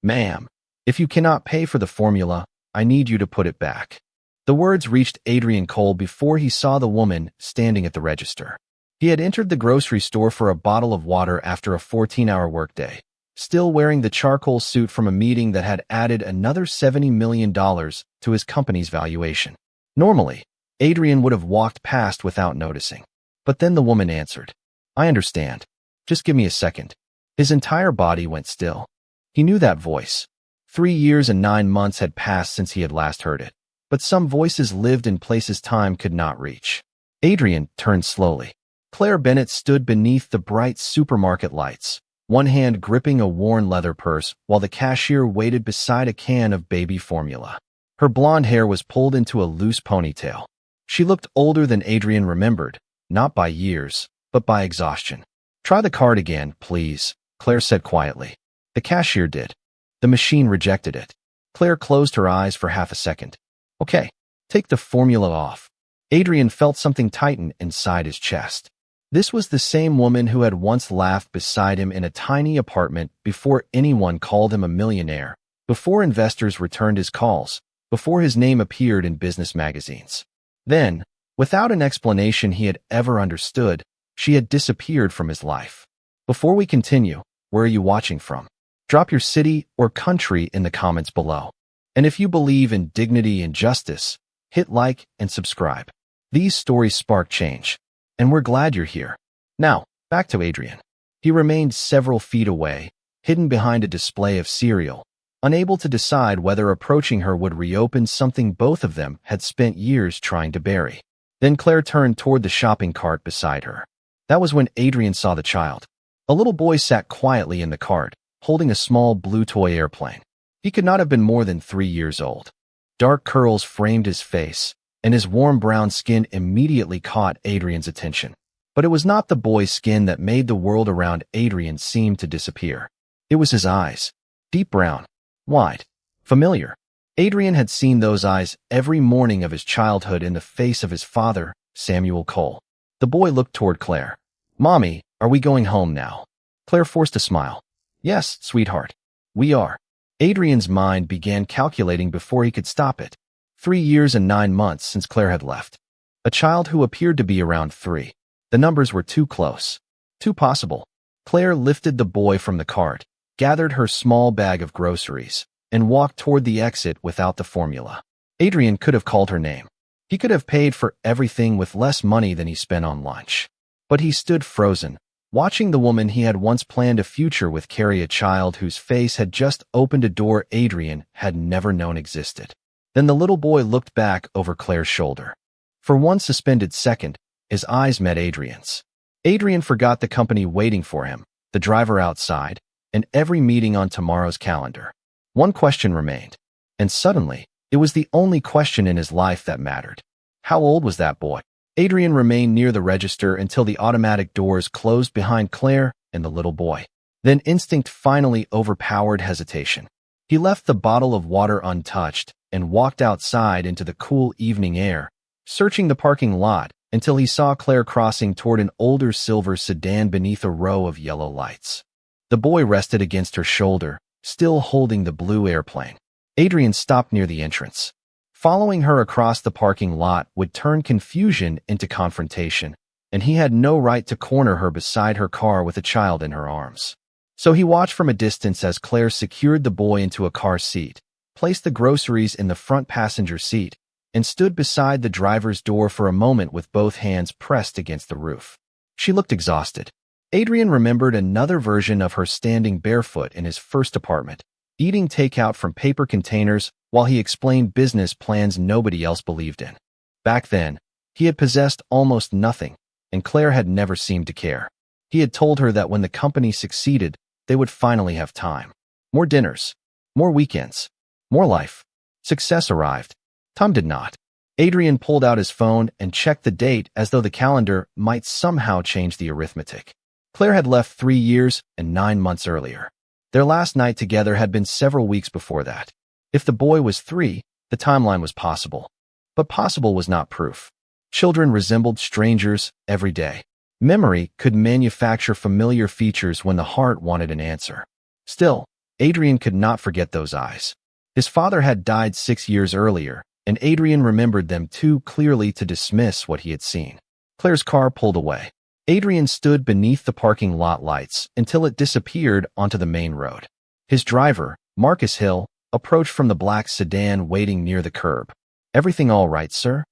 "Ma'am, if you cannot pay for the formula, I need you to put it back." The words reached Adrian Cole before he saw the woman standing at the register. He had entered the grocery store for a bottle of water after a 14-hour workday, still wearing the charcoal suit from a meeting that had added another $70 million to his company's valuation. Normally, Adrian would have walked past without noticing. But then the woman answered, "I understand. Just give me a second." His entire body went still. He knew that voice. 3 years and 9 months had passed since he had last heard it. But some voices lived in places time could not reach. Adrian turned slowly. Claire Bennett stood beneath the bright supermarket lights, one hand gripping a worn leather purse while the cashier waited beside a can of baby formula. Her blonde hair was pulled into a loose ponytail. She looked older than Adrian remembered, not by years, but by exhaustion. "Try the card again, please," Claire said quietly. The cashier did. The machine rejected it. Claire closed her eyes for half a second. "Okay, take the formula off." Adrian felt something tighten inside his chest. This was the same woman who had once laughed beside him in a tiny apartment before anyone called him a millionaire, before investors returned his calls, before his name appeared in business magazines. Then, without an explanation he had ever understood, she had disappeared from his life. Before we continue, where are you watching from? Drop your city or country in the comments below. And if you believe in dignity and justice, hit like and subscribe. These stories spark change, and we're glad you're here. Now, back to Adrian. He remained several feet away, hidden behind a display of cereal, unable to decide whether approaching her would reopen something both of them had spent years trying to bury. Then Claire turned toward the shopping cart beside her. That was when Adrian saw the child. A little boy sat quietly in the cart, holding a small blue toy airplane. He could not have been more than 3 years old. Dark curls framed his face, and his warm brown skin immediately caught Adrian's attention. But it was not the boy's skin that made the world around Adrian seem to disappear. It was his eyes. Deep brown, wide, familiar. Adrian had seen those eyes every morning of his childhood in the face of his father, Samuel Cole. The boy looked toward Claire. "Mommy, are we going home now?" Claire forced a smile. "Yes, sweetheart. We are." Adrian's mind began calculating before he could stop it. 3 years and 9 months since Claire had left. A child who appeared to be around 3. The numbers were too close. Too possible. Claire lifted the boy from the cart, gathered her small bag of groceries, and walked toward the exit without the formula. Adrian could have called her name. He could have paid for everything with less money than he spent on lunch. But he stood frozen, watching the woman he had once planned a future with carry a child whose face had just opened a door Adrian had never known existed. Then the little boy looked back over Claire's shoulder. For one suspended second, his eyes met Adrian's. Adrian forgot the company waiting for him, the driver outside, and every meeting on tomorrow's calendar. One question remained, and suddenly, it was the only question in his life that mattered. How old was that boy? Adrian remained near the register until the automatic doors closed behind Claire and the little boy. Then instinct finally overpowered hesitation. He left the bottle of water untouched and walked outside into the cool evening air, searching the parking lot until he saw Claire crossing toward an older silver sedan beneath a row of yellow lights. The boy rested against her shoulder, still holding the blue airplane. Adrian stopped near the entrance. Following her across the parking lot would turn confusion into confrontation, and he had no right to corner her beside her car with a child in her arms. So he watched from a distance as Claire secured the boy into a car seat, placed the groceries in the front passenger seat, and stood beside the driver's door for a moment with both hands pressed against the roof. She looked exhausted. Adrian remembered another version of her standing barefoot in his first apartment, eating takeout from paper containers while he explained business plans nobody else believed in. Back then, he had possessed almost nothing, and Claire had never seemed to care. He had told her that when the company succeeded, they would finally have time. More dinners, more weekends, more life. Success arrived. Tom did not. Adrian pulled out his phone and checked the date as though the calendar might somehow change the arithmetic. Claire had left 3 years and 9 months earlier. Their last night together had been several weeks before that. If the boy was 3, the timeline was possible. But possible was not proof. Children resembled strangers every day. Memory could manufacture familiar features when the heart wanted an answer. Still, Adrian could not forget those eyes. His father had died 6 years earlier, and Adrian remembered them too clearly to dismiss what he had seen. Claire's car pulled away. Adrian stood beneath the parking lot lights until it disappeared onto the main road. His driver, Marcus Hill, approached from the black sedan waiting near the curb. "Everything all right, sir?"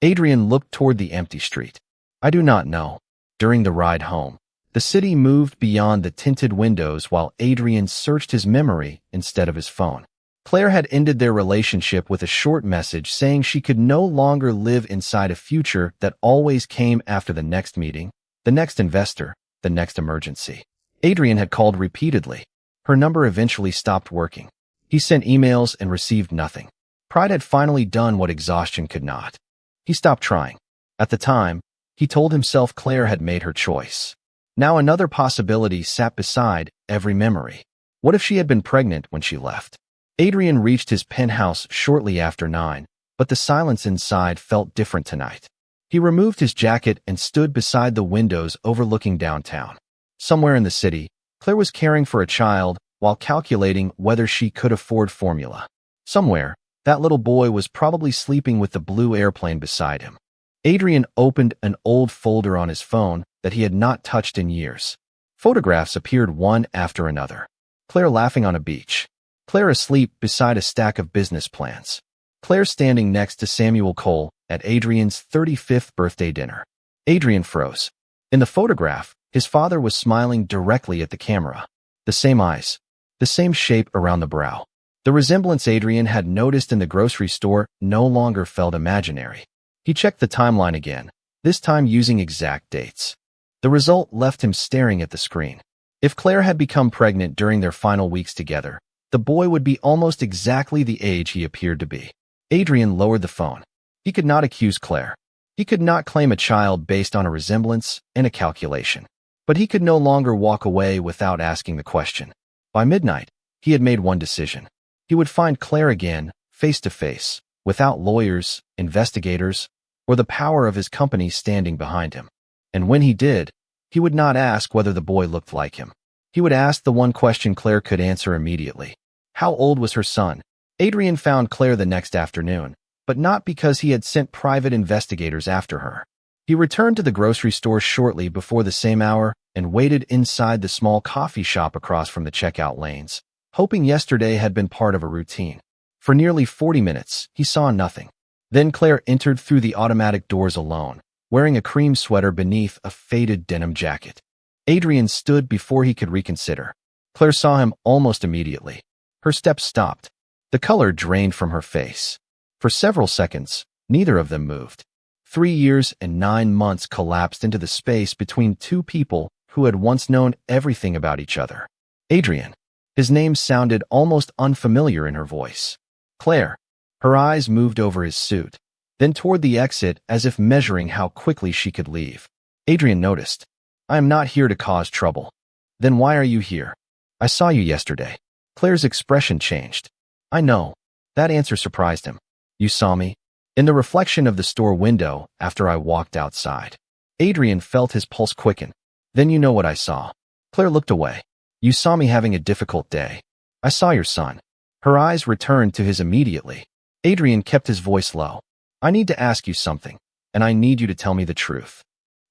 Adrian looked toward the empty street. "I do not know." During the ride home, the city moved beyond the tinted windows while Adrian searched his memory instead of his phone. Claire had ended their relationship with a short message saying she could no longer live inside a future that always came after the next meeting, the next investor, the next emergency. Adrian had called repeatedly. Her number eventually stopped working. He sent emails and received nothing. Pride had finally done what exhaustion could not. He stopped trying. At the time, he told himself Claire had made her choice. Now another possibility sat beside every memory. What if she had been pregnant when she left? Adrian reached his penthouse shortly after 9, but the silence inside felt different tonight. He removed his jacket and stood beside the windows overlooking downtown. Somewhere in the city, Claire was caring for a child while calculating whether she could afford formula. Somewhere, that little boy was probably sleeping with the blue airplane beside him. Adrian opened an old folder on his phone that he had not touched in years. Photographs appeared one after another. Claire laughing on a beach. Claire asleep beside a stack of business plans. Claire standing next to Samuel Cole at Adrian's 35th birthday dinner. Adrian froze. In the photograph, his father was smiling directly at the camera. The same eyes. The same shape around the brow. The resemblance Adrian had noticed in the grocery store no longer felt imaginary. He checked the timeline again, this time using exact dates. The result left him staring at the screen. If Claire had become pregnant during their final weeks together, the boy would be almost exactly the age he appeared to be. Adrian lowered the phone. He could not accuse Claire. He could not claim a child based on a resemblance and a calculation. But he could no longer walk away without asking the question. By midnight, he had made one decision. He would find Claire again, face to face, without lawyers, investigators, or the power of his company standing behind him. And when he did, he would not ask whether the boy looked like him. He would ask the one question Claire could answer immediately. How old was her son? Adrian found Claire the next afternoon, but not because he had sent private investigators after her. He returned to the grocery store shortly before the same hour and waited inside the small coffee shop across from the checkout lanes, hoping yesterday had been part of a routine. For nearly 40 minutes, he saw nothing. Then Claire entered through the automatic doors alone, wearing a cream sweater beneath a faded denim jacket. Adrian stood before he could reconsider. Claire saw him almost immediately. Her steps stopped. The color drained from her face. For several seconds, neither of them moved. 3 years and 9 months collapsed into the space between two people who had once known everything about each other. Adrian. His name sounded almost unfamiliar in her voice. Claire. Her eyes moved over his suit, then toward the exit as if measuring how quickly she could leave. Adrian noticed. "I am not here to cause trouble." "Then why are you here?" "I saw you yesterday." Claire's expression changed. "I know." That answer surprised him. "You saw me?" "In the reflection of the store window after I walked outside." Adrian felt his pulse quicken. "Then you know what I saw." Claire looked away. "You saw me having a difficult day." "I saw your son." Her eyes returned to his immediately. Adrian kept his voice low. "I need to ask you something, and I need you to tell me the truth."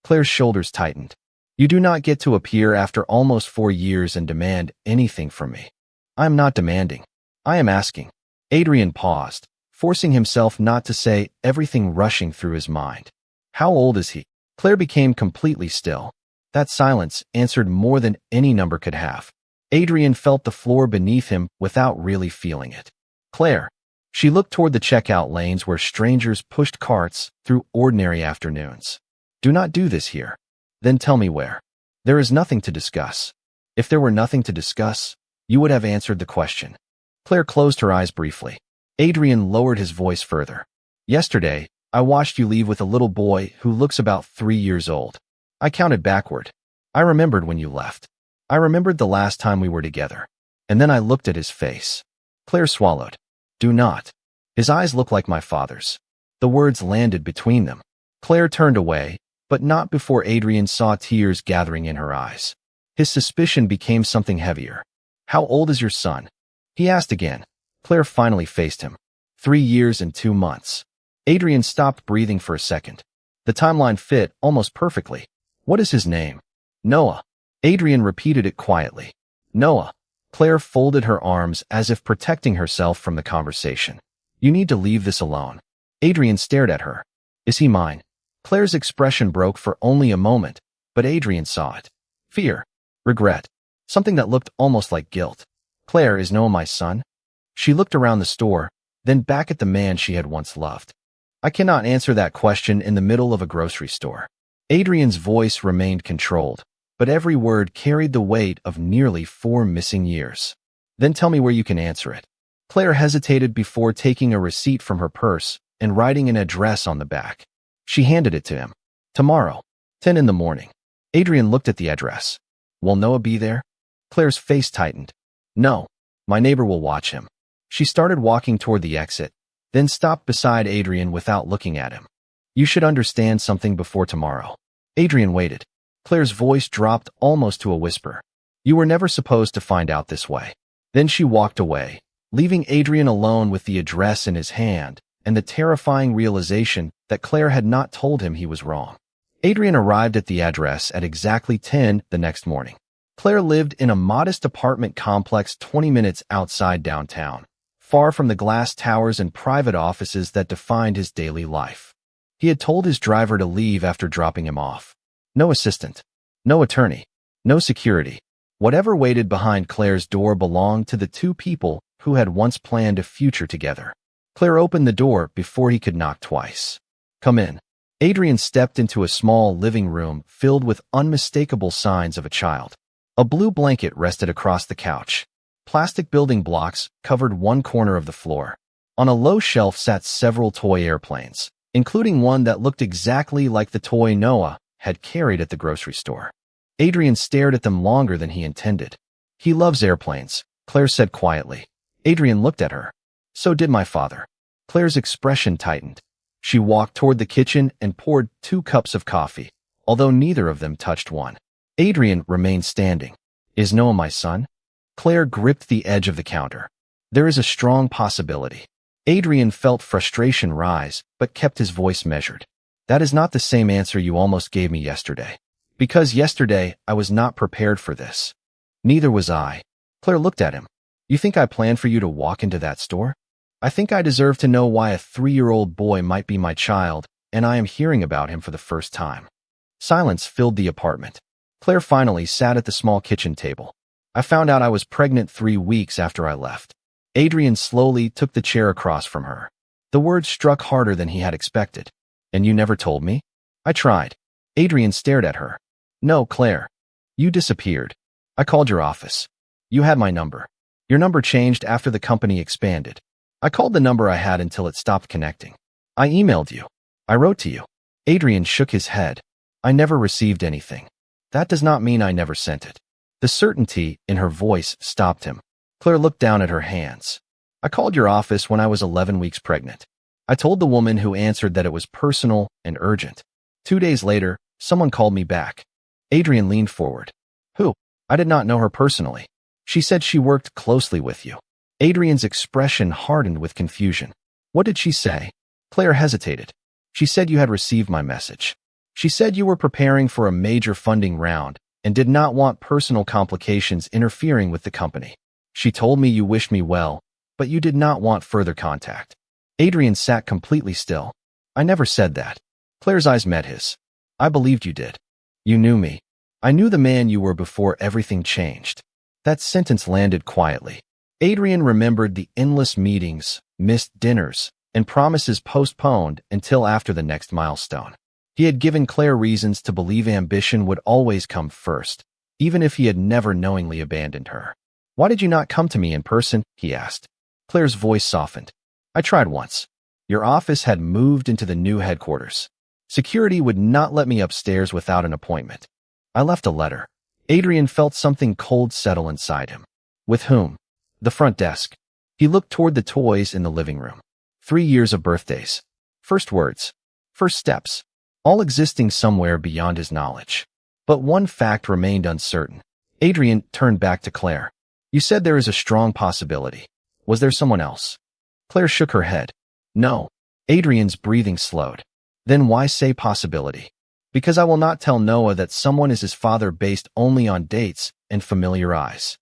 Claire's shoulders tightened. "You do not get to appear after almost 4 years and demand anything from me." "I am not demanding. I am asking." Adrian paused, forcing himself not to say everything rushing through his mind. "How old is he?" Claire became completely still. That silence answered more than any number could have. Adrian felt the floor beneath him without really feeling it. "Claire." She looked toward the checkout lanes where strangers pushed carts through ordinary afternoons. "Do not do this here." "Then tell me where." "There is nothing to discuss." "If there were nothing to discuss, you would have answered the question." Claire closed her eyes briefly. Adrian lowered his voice further. "Yesterday, I watched you leave with a little boy who looks about 3 years old. I counted backward. I remembered when you left. I remembered the last time we were together. And then I looked at his face." Claire swallowed. "Do not." "His eyes look like my father's." The words landed between them. Claire turned away, but not before Adrian saw tears gathering in her eyes. His suspicion became something heavier. How old is your son? He asked again. Claire finally faced him. 3 years and 2 months. Adrian stopped breathing for a second. The timeline fit almost perfectly. What is his name? Noah. Adrian repeated it quietly. Noah. Claire folded her arms as if protecting herself from the conversation. You need to leave this alone. Adrian stared at her. Is he mine? Claire's expression broke for only a moment, but Adrian saw it. Fear. Regret. Something that looked almost like guilt. Claire, is Noah my son? She looked around the store, then back at the man she had once loved. I cannot answer that question in the middle of a grocery store. Adrian's voice remained controlled, but every word carried the weight of nearly 4 missing years. Then tell me where you can answer it. Claire hesitated before taking a receipt from her purse and writing an address on the back. She handed it to him. Tomorrow, 10 in the morning. Adrian looked at the address. Will Noah be there? Claire's face tightened. No, my neighbor will watch him. She started walking toward the exit, then stopped beside Adrian without looking at him. You should understand something before tomorrow. Adrian waited. Claire's voice dropped almost to a whisper. You were never supposed to find out this way. Then she walked away, leaving Adrian alone with the address in his hand and the terrifying realization that Claire had not told him he was wrong. Adrian arrived at the address at exactly 10 the next morning. Claire lived in a modest apartment complex 20 minutes outside downtown, far from the glass towers and private offices that defined his daily life. He had told his driver to leave after dropping him off. No assistant, no attorney, no security. Whatever waited behind Claire's door belonged to the two people who had once planned a future together. Claire opened the door before he could knock twice. Come in. Adrian stepped into a small living room filled with unmistakable signs of a child. A blue blanket rested across the couch. Plastic building blocks covered one corner of the floor. On a low shelf sat several toy airplanes, including one that looked exactly like the toy Noah had carried at the grocery store. Adrian stared at them longer than he intended. He loves airplanes, Claire said quietly. Adrian looked at her. So did my father. Claire's expression tightened. She walked toward the kitchen and poured 2 cups of coffee, although neither of them touched one. Adrian remained standing. Is Noah my son? Claire gripped the edge of the counter. There is a strong possibility. Adrian felt frustration rise, but kept his voice measured. That is not the same answer you almost gave me yesterday. Because yesterday, I was not prepared for this. Neither was I. Claire looked at him. You think I planned for you to walk into that store? I think I deserve to know why a 3-year-old boy might be my child, and I am hearing about him for the first time. Silence filled the apartment. Claire finally sat at the small kitchen table. I found out I was pregnant 3 weeks after I left. Adrian slowly took the chair across from her. The words struck harder than he had expected. And you never told me? I tried. Adrian stared at her. No, Claire. You disappeared. I called your office. You had my number. Your number changed after the company expanded. I called the number I had until it stopped connecting. I emailed you. I wrote to you. Adrian shook his head. I never received anything. That does not mean I never sent it. The certainty in her voice stopped him. Claire looked down at her hands. I called your office when I was 11 weeks pregnant. I told the woman who answered that it was personal and urgent. 2 days later, someone called me back. Adrian leaned forward. Who? I did not know her personally. She said she worked closely with you. Adrian's expression hardened with confusion. What did she say? Claire hesitated. She said you had received my message. She said you were preparing for a major funding round and did not want personal complications interfering with the company. She told me you wished me well, but you did not want further contact. Adrian sat completely still. I never said that. Claire's eyes met his. I believed you did. You knew me. I knew the man you were before everything changed. That sentence landed quietly. Adrian remembered the endless meetings, missed dinners, and promises postponed until after the next milestone. He had given Claire reasons to believe ambition would always come first, even if he had never knowingly abandoned her. Why did you not come to me in person? He asked. Claire's voice softened. I tried once. Your office had moved into the new headquarters. Security would not let me upstairs without an appointment. I left a letter. Adrian felt something cold settle inside him. With whom? The front desk. He looked toward the toys in the living room. 3 years of birthdays. First words. First steps. All existing somewhere beyond his knowledge. But one fact remained uncertain. Adrian turned back to Claire. You said there is a strong possibility. Was there someone else? Claire shook her head. No. Adrian's breathing slowed. Then why say possibility? Because I will not tell Noah that someone is his father based only on dates and familiar eyes.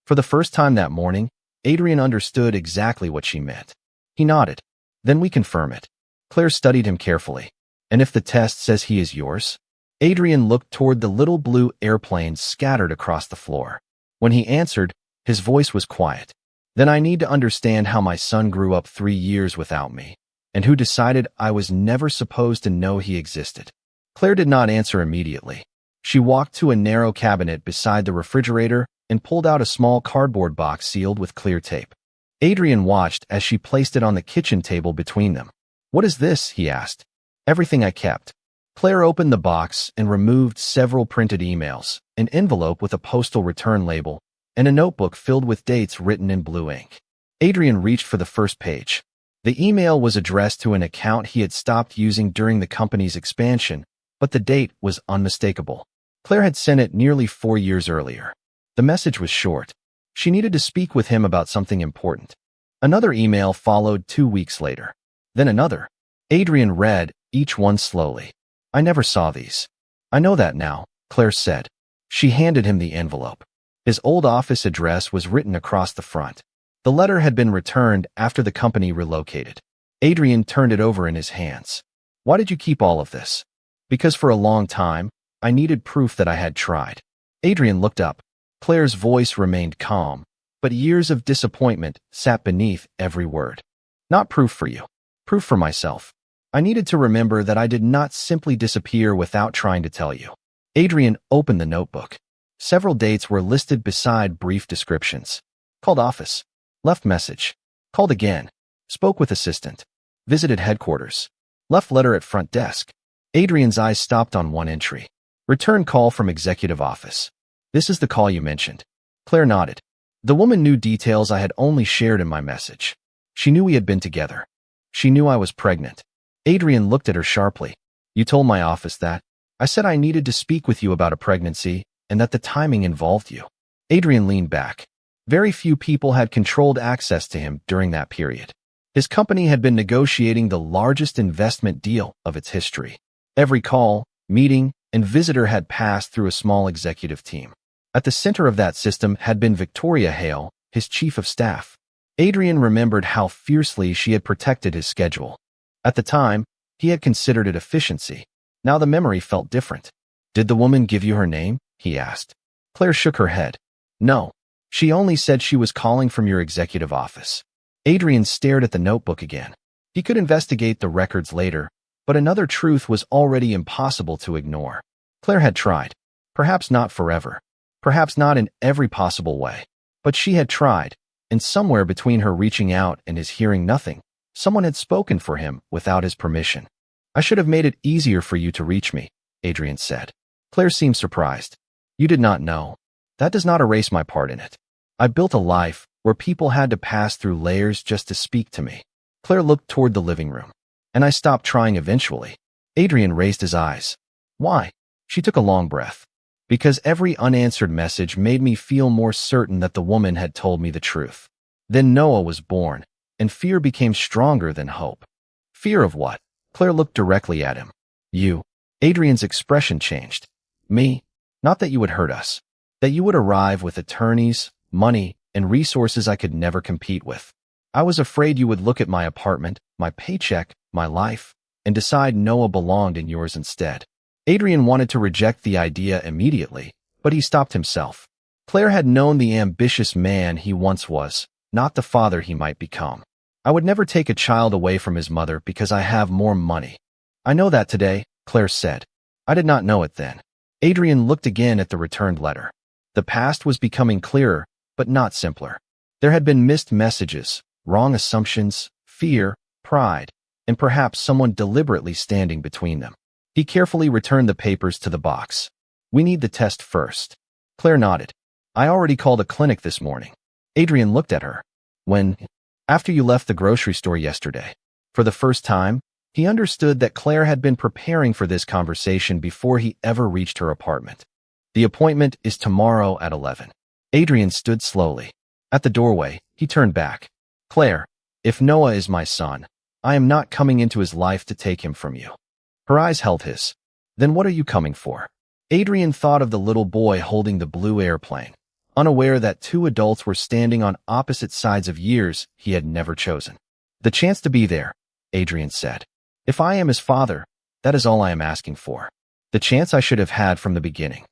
For the first time that morning, Adrian understood exactly what she meant. He nodded. Then we confirm it. Claire studied him carefully. And if the test says he is yours? Adrian looked toward the little blue airplanes scattered across the floor. When he answered, his voice was quiet. Then I need to understand how my son grew up 3 years without me, and who decided I was never supposed to know he existed. Claire did not answer immediately. She walked to a narrow cabinet beside the refrigerator and pulled out a small cardboard box sealed with clear tape. Adrian watched as she placed it on the kitchen table between them. What is this? He asked. Everything I kept. Claire opened the box and removed several printed emails, an envelope with a postal return label, and a notebook filled with dates written in blue ink. Adrian reached for the first page. The email was addressed to an account he had stopped using during the company's expansion, but the date was unmistakable. Claire had sent it nearly 4 years earlier. The message was short. She needed to speak with him about something important. Another email followed 2 weeks later. Then another. Adrian read each one slowly. I never saw these. I know that now, Claire said. She handed him the envelope. His old office address was written across the front. The letter had been returned after the company relocated. Adrian turned it over in his hands. Why did you keep all of this? Because for a long time, I needed proof that I had tried. Adrian looked up. Claire's voice remained calm, but years of disappointment sat beneath every word. Not proof for you. Proof for myself. I needed to remember that I did not simply disappear without trying to tell you. Adrian opened the notebook. Several dates were listed beside brief descriptions. Called office. Left message. Called again. Spoke with assistant. Visited headquarters. Left letter at front desk. Adrian's eyes stopped on one entry. Return call from executive office. This is the call you mentioned. Claire nodded. The woman knew details I had only shared in my message. She knew we had been together. She knew I was pregnant. Adrian looked at her sharply. You told my office that. I said I needed to speak with you about a pregnancy and that the timing involved you. Adrian leaned back. Very few people had controlled access to him during that period. His company had been negotiating the largest investment deal of its history. Every call, meeting, and visitor had passed through a small executive team. At the center of that system had been Victoria Hale, his chief of staff. Adrian remembered how fiercely she had protected his schedule. At the time, he had considered it efficiency. Now the memory felt different. Did the woman give you her name? He asked. Claire shook her head. No. She only said she was calling from your executive office. Adrian stared at the notebook again. He could investigate the records later, but another truth was already impossible to ignore. Claire had tried. Perhaps not forever. Perhaps not in every possible way. But she had tried, and somewhere between her reaching out and his hearing nothing, someone had spoken for him without his permission. I should have made it easier for you to reach me, Adrian said. Claire seemed surprised. You did not know. That does not erase my part in it. I built a life where people had to pass through layers just to speak to me. Claire looked toward the living room. And I stopped trying eventually. Adrian raised his eyes. Why? She took a long breath. Because every unanswered message made me feel more certain that the woman had told me the truth. Then Noah was born, and fear became stronger than hope. Fear of what? Claire looked directly at him. You. Adrian's expression changed. Me? Not that you would hurt us. That you would arrive with attorneys, money, and resources I could never compete with. I was afraid you would look at my apartment, my paycheck, my life, and decide Noah belonged in yours instead. Adrian wanted to reject the idea immediately, but he stopped himself. Claire had known the ambitious man he once was, not the father he might become. I would never take a child away from his mother because I have more money. I know that today, Claire said. I did not know it then. Adrian looked again at the returned letter. The past was becoming clearer, but not simpler. There had been missed messages, wrong assumptions, fear, pride, and perhaps someone deliberately standing between them. He carefully returned the papers to the box. We need the test first. Claire nodded. I already called a clinic this morning. Adrian looked at her. When? After you left the grocery store yesterday. For the first time, he understood that Claire had been preparing for this conversation before he ever reached her apartment. The appointment is tomorrow at 11. Adrian stood slowly. At the doorway, he turned back. Claire, if Noah is my son, I am not coming into his life to take him from you. Her eyes held his. Then what are you coming for? Adrian thought of the little boy holding the blue airplane, unaware that two adults were standing on opposite sides of years he had never chosen. The chance to be there, Adrian said. If I am his father, that is all I am asking for. The chance I should have had from the beginning.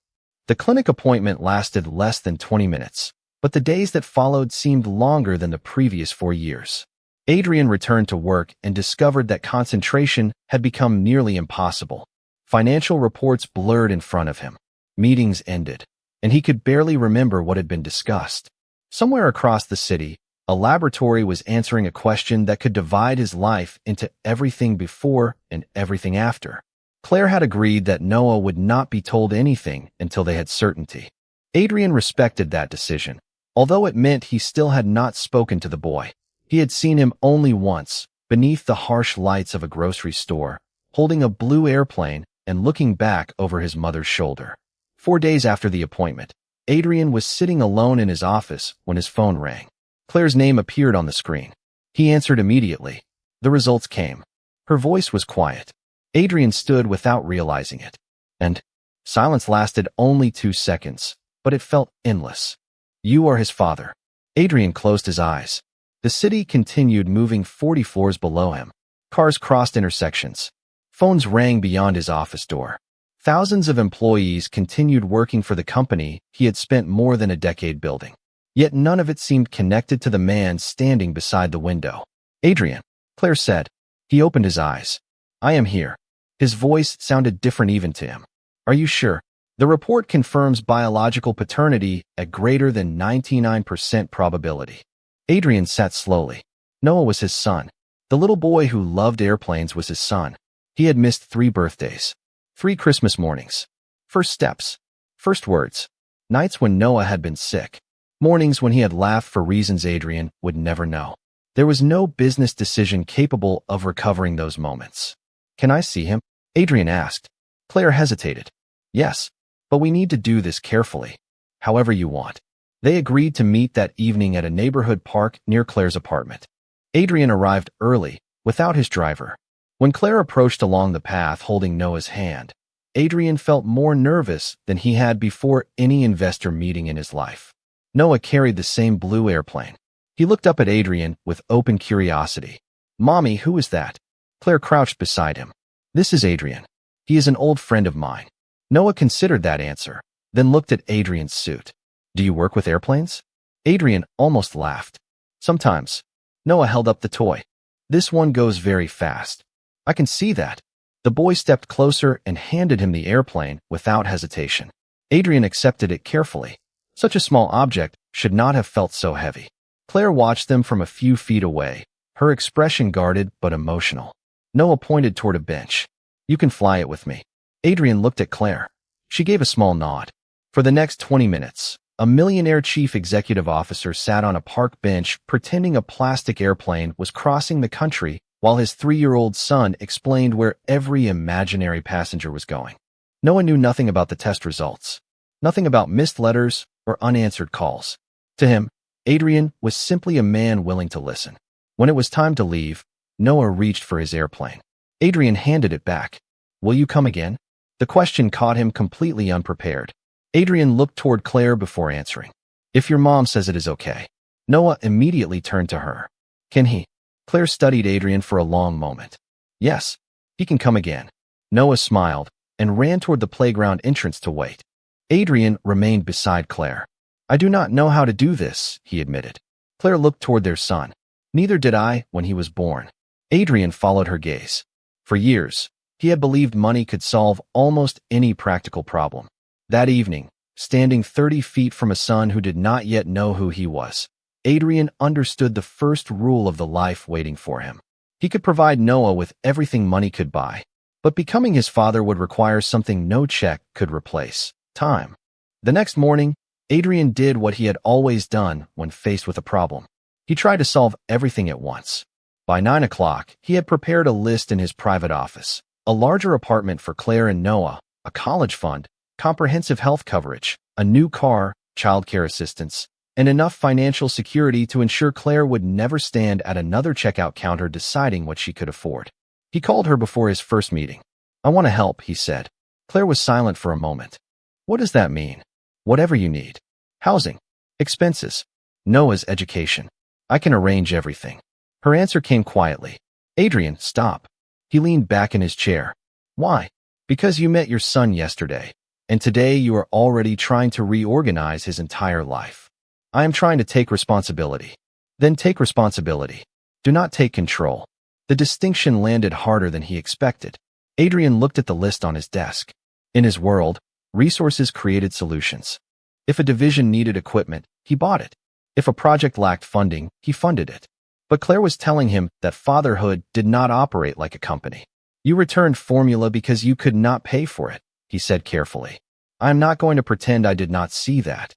The clinic appointment lasted less than 20 minutes, but the days that followed seemed longer than the previous 4 years. Adrian returned to work and discovered that concentration had become nearly impossible. Financial reports blurred in front of him. Meetings ended, and he could barely remember what had been discussed. Somewhere across the city, a laboratory was answering a question that could divide his life into everything before and everything after. Claire had agreed that Noah would not be told anything until they had certainty. Adrian respected that decision, although it meant he still had not spoken to the boy. He had seen him only once, beneath the harsh lights of a grocery store, holding a blue airplane and looking back over his mother's shoulder. 4 days after the appointment, Adrian was sitting alone in his office when his phone rang. Claire's name appeared on the screen. He answered immediately. The results came. Her voice was quiet. Adrian stood without realizing it. And silence lasted only 2 seconds, but it felt endless. You are his father. Adrian closed his eyes. The city continued moving 40 floors below him. Cars crossed intersections. Phones rang beyond his office door. Thousands of employees continued working for the company he had spent more than a decade building. Yet none of it seemed connected to the man standing beside the window. Adrian, Claire said. He opened his eyes. I am here. His voice sounded different even to him. Are you sure? The report confirms biological paternity at greater than 99% probability. Adrian sat slowly. Noah was his son. The little boy who loved airplanes was his son. He had missed 3 birthdays, 3 Christmas mornings, first steps, first words, nights when Noah had been sick, mornings when he had laughed for reasons Adrian would never know. There was no business decision capable of recovering those moments. Can I see him? Adrian asked. Claire hesitated. Yes, but we need to do this carefully. However you want. They agreed to meet that evening at a neighborhood park near Claire's apartment. Adrian arrived early, without his driver. When Claire approached along the path holding Noah's hand, Adrian felt more nervous than he had before any investor meeting in his life. Noah carried the same blue airplane. He looked up at Adrian with open curiosity. Mommy, who is that? Claire crouched beside him. This is Adrian. He is an old friend of mine. Noah considered that answer, then looked at Adrian's suit. Do you work with airplanes? Adrian almost laughed. Sometimes. Noah held up the toy. This one goes very fast. I can see that. The boy stepped closer and handed him the airplane without hesitation. Adrian accepted it carefully. Such a small object should not have felt so heavy. Claire watched them from a few feet away, her expression guarded but emotional. Noah pointed toward a bench. You can fly it with me. Adrian looked at Claire. She gave a small nod. For the next 20 minutes, a Millionaire chief executive officer sat on a park bench pretending a plastic airplane was crossing the country while his 3-year-old son explained where every imaginary passenger was going. Noah knew nothing about the test results, nothing about missed letters or unanswered calls. To him, Adrian was simply a man willing to listen. When it was time to leave, Noah reached for his airplane. Adrian handed it back. Will you come again? The question caught him completely unprepared. Adrian looked toward Claire before answering. If your mom says it is okay. Noah immediately turned to her. Can he? Claire studied Adrian for a long moment. Yes, he can come again. Noah smiled and ran toward the playground entrance to wait. Adrian remained beside Claire. I do not know how to do this, he admitted. Claire looked toward their son. Neither did I when he was born. Adrian followed her gaze. For years, he had believed money could solve almost any practical problem. That evening, standing 30 feet from a son who did not yet know who he was, Adrian understood the first rule of the life waiting for him. He could provide Noah with everything money could buy, but becoming his father would require something no check could replace: time. The next morning, Adrian did what he had always done when faced with a problem. He tried to solve everything at once. By 9 o'clock, he had prepared a list in his private office: a larger apartment for Claire and Noah, a college fund, comprehensive health coverage, a new car, childcare assistance, and enough financial security to ensure Claire would never stand at another checkout counter deciding what she could afford. He called her before his first meeting. "I want to help," he said. Claire was silent for a moment. "What does that mean?" "Whatever you need. Housing. Expenses. Noah's education. I can arrange everything." Her answer came quietly. "Adrian, stop." He leaned back in his chair. "Why?" "Because you met your son yesterday, and today you are already trying to reorganize his entire life. I am trying to take responsibility." "Then take responsibility. Do not take control." The distinction landed harder than he expected. Adrian looked at the list on his desk. In his world, resources created solutions. If a division needed equipment, he bought it. If a project lacked funding, he funded it. But Claire was telling him that fatherhood did not operate like a company. "You returned formula because you could not pay for it," he said carefully. "I am not going to pretend I did not see that.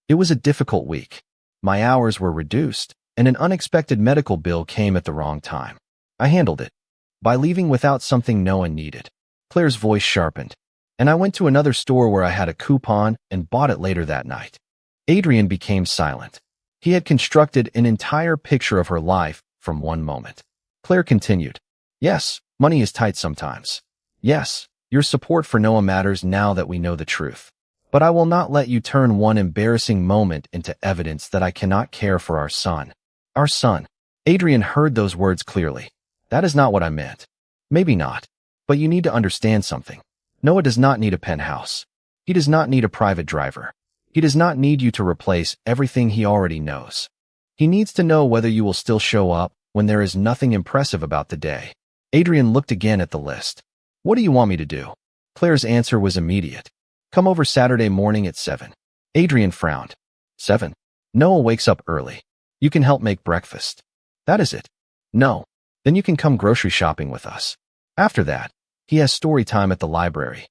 It was a difficult week. My hours were reduced, and an unexpected medical bill came at the wrong time. I handled it by leaving without something no one needed." Claire's voice sharpened. "And I went to another store where I had a coupon and bought it later that night." Adrian became silent. He had constructed an entire picture of her life from one moment. Claire continued. "Yes, money is tight sometimes. Yes, your support for Noah matters now that we know the truth. But I will not let you turn one embarrassing moment into evidence that I cannot care for our son." "Our son." Adrian heard those words clearly. "That is not what I meant." "Maybe not. But you need to understand something. Noah does not need a penthouse. He does not need a private driver. He does not need you to replace everything he already knows. He needs to know whether you will still show up when there is nothing impressive about the day." Adrian looked again at the list. "What do you want me to do?" Claire's answer was immediate. "Come over Saturday morning at 7. Adrian frowned. 7. Noah wakes up early. You can help make breakfast. That is it. No. Then you can come grocery shopping with us. After that, he has story time at the library."